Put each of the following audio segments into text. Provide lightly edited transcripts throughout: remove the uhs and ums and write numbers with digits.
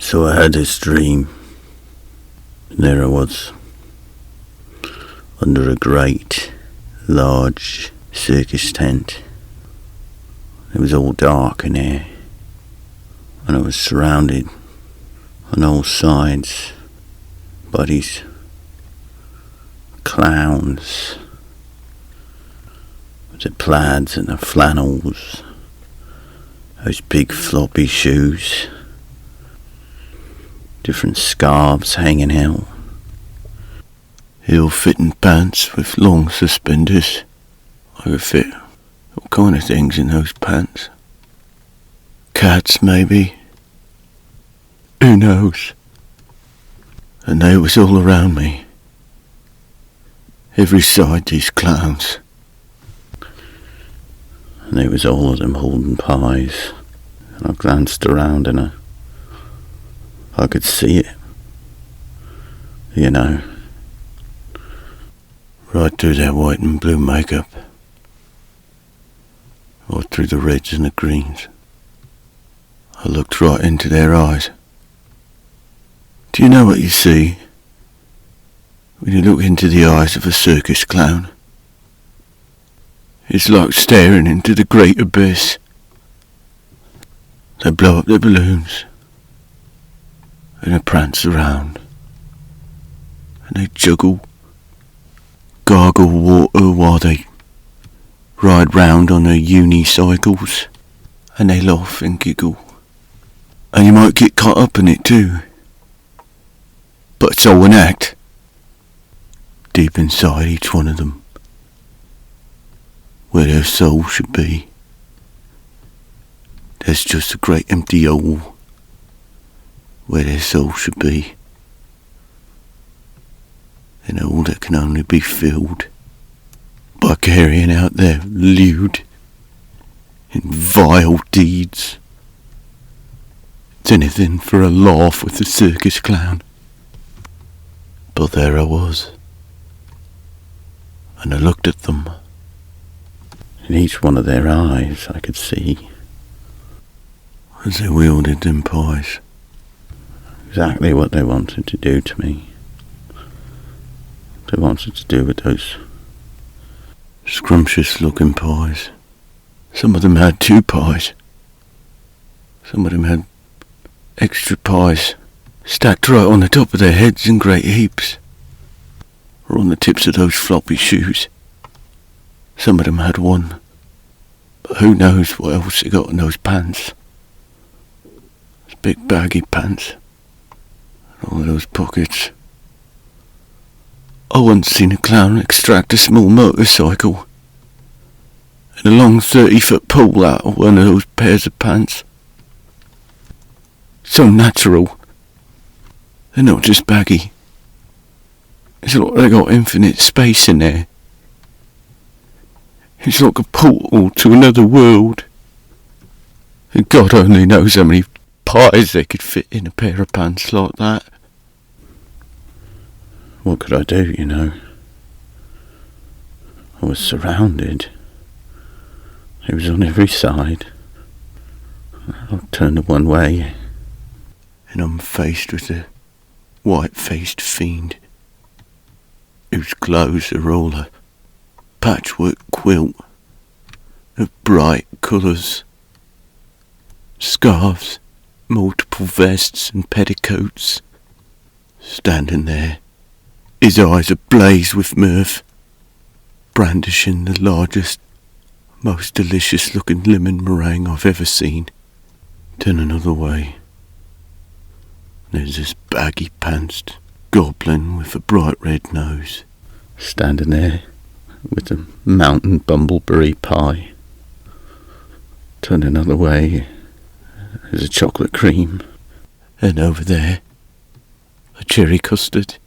So I had this dream, and there I was, under a great, large circus tent. It was all dark in there, and I was surrounded on all sides by these clowns with the plaids and the flannels, those big floppy shoes, different scarves hanging out, ill-fitting pants with long suspenders. I could fit all kind of things in those pants. Cats, maybe. Who knows? And they was all around me. Every side these clowns. And they was all of them holding pies. And I glanced around and I could see it. You know. Right through their white and blue makeup. Or through the reds and the greens. I looked right into their eyes. Do you know what you see when you look into the eyes of a circus clown? It's like staring into the great abyss. They blow up their balloons and they prance around and they juggle, gargle water while they ride round on their unicycles, and they laugh and giggle, and you might get caught up in it too. But it's all an act, deep inside each one of them, where their soul should be. There's just a great empty hole where their soul should be, and all that can only be filled by carrying out their lewd and vile deeds. It's anything for a laugh with the circus clown. But there I was, and I looked at them. In each one of their eyes I could see, as they wielded them pies, exactly what they wanted to do to me. They wanted to do with those scrumptious looking pies. Some of them had 2 pies. Some of them had extra pies stacked right on the top of their heads in great heaps, or on the tips of those floppy shoes. Some of them had 1, but who knows what else they got in those pants. Those big baggy pants, and all of those pockets. I once seen a clown extract a small motorcycle and a long 30-foot pole out of one of those pairs of pants. So natural. They're not just baggy. It's like they got infinite space in there. It's like a portal to another world. And God only knows how many pies they could fit in a pair of pants like that. What could I do, you know? I was surrounded. It was on every side. I turned one way, and I'm faced with a white-faced fiend, whose clothes are all a patchwork quilt of bright colours, scarves, multiple vests and petticoats, standing there, his eyes ablaze with mirth, brandishing the largest, most delicious-looking lemon meringue I've ever seen. Turn another way. There's this baggy-pantsed goblin with a bright red nose, standing there with a mountain bumbleberry pie. Turn another way. There's a chocolate cream, and over there, a cherry custard,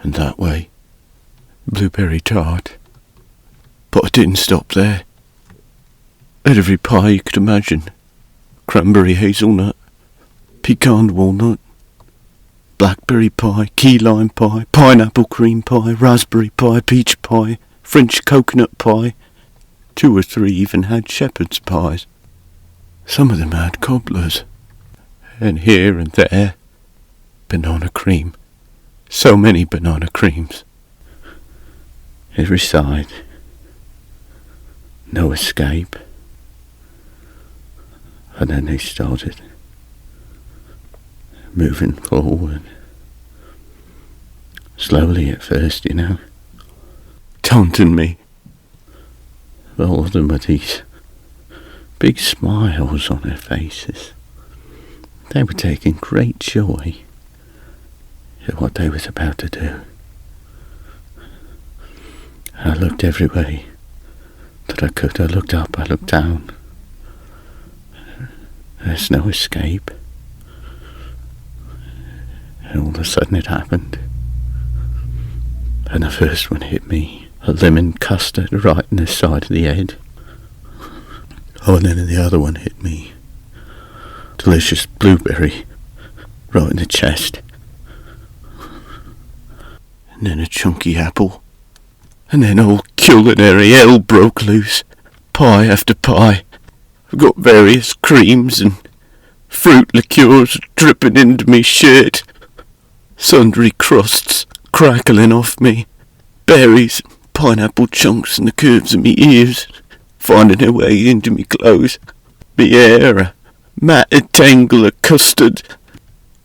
and that way, blueberry tart. But I didn't stop there. I had every pie you could imagine. Cranberry hazelnut, pecan walnut, blackberry pie, key lime pie, pineapple cream pie, raspberry pie, peach pie, French coconut pie. 2 or 3 even had shepherd's pies. Some of them had cobblers, and here and there, banana cream. So many banana creams. Every side. No escape. And then they started moving forward. Slowly at first, taunting me. All of them with these big smiles on their faces. They were taking great joy at what they was about to do. And I looked every way that I could. I looked up, I looked down. There's no escape. And all of a sudden it happened. And the first one hit me. A lemon custard right in the side of the head. Oh, and then the other one hit me. Delicious blueberry right in the chest. And then a chunky apple. And then all culinary hell broke loose. Pie after pie. I've got various creams and fruit liqueurs dripping into me shirt. Sundry crusts crackling off me. Berries, pineapple chunks in the curves of me ears, finding their way into me clothes. Me hair, a matted tangle of custard.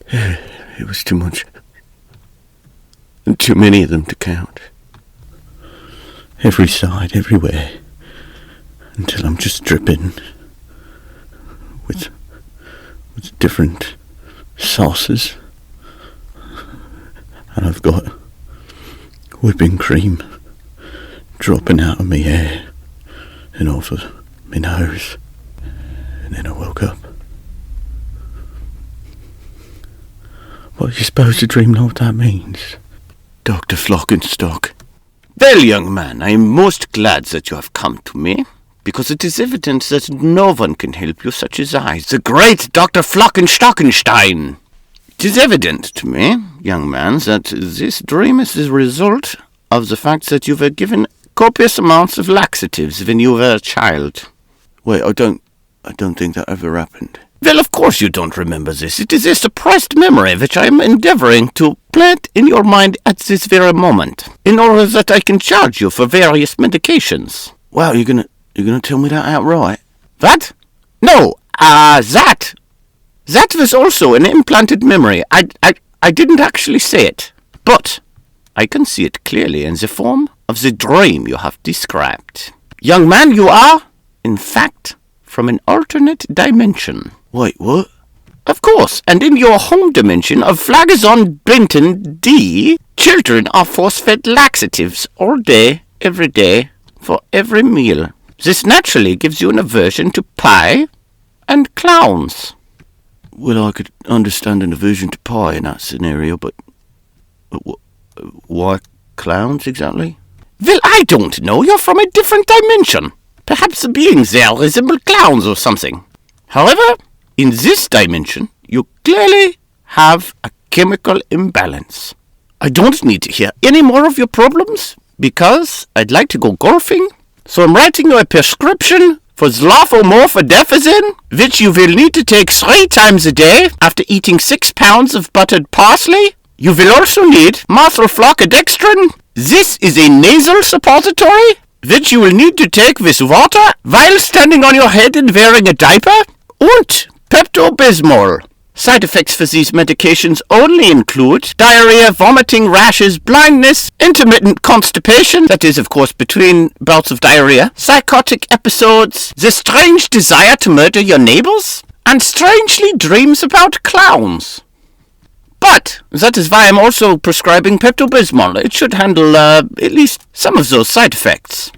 It was too much. And too many of them to count. Every side, everywhere. Until I'm just dripping with different sauces. And I've got whipping cream dropping out of my hair and off of my nose. And then I woke up. What are you supposed to dream know what that means? Dr. Flockenstock. Well, young man, I am most glad that you have come to me, because it is evident that no one can help you such as I, the great Dr. Flockenstockenstrein. It is evident to me, young man, that this dream is the result of the fact that you were given copious amounts of laxatives when you were a child. Wait, I don't think that ever happened. Well, of course you don't remember this. It is a suppressed memory which I am endeavouring to plant in your mind at this very moment, in order that I can charge you for various medications. Wow, you're gonna tell me that outright? What? No, that was also an implanted memory. I didn't actually say it, but I can see it clearly in the form of the dream you have described. Young man, you are, in fact, from an alternate dimension. Wait, what? Of course, and in your home dimension of Flagazon Benton D, children are force-fed laxatives all day, every day, for every meal. This naturally gives you an aversion to pie and clowns. Well, I could understand an aversion to pie in that scenario, but why clowns exactly? Well, I don't know. You're from a different dimension. Perhaps the beings there resemble clowns or something. However, in this dimension, you clearly have a chemical imbalance. I don't need to hear any more of your problems, because I'd like to go golfing, so I'm writing you a prescription for zlafomorphodefazine, which you will need to take 3 times a day after eating 6 pounds of buttered parsley. You will also need methylfloccadextrin. This is a nasal suppository, which you will need to take with water while standing on your head and wearing a diaper, and Pepto-Bismol. Side effects for these medications only include diarrhea, vomiting, rashes, blindness, intermittent constipation, that is, of course, between bouts of diarrhea, psychotic episodes, the strange desire to murder your neighbors, and strangely dreams about clowns. But that is why I'm also prescribing Pepto-Bismol. It should handle at least some of those side effects.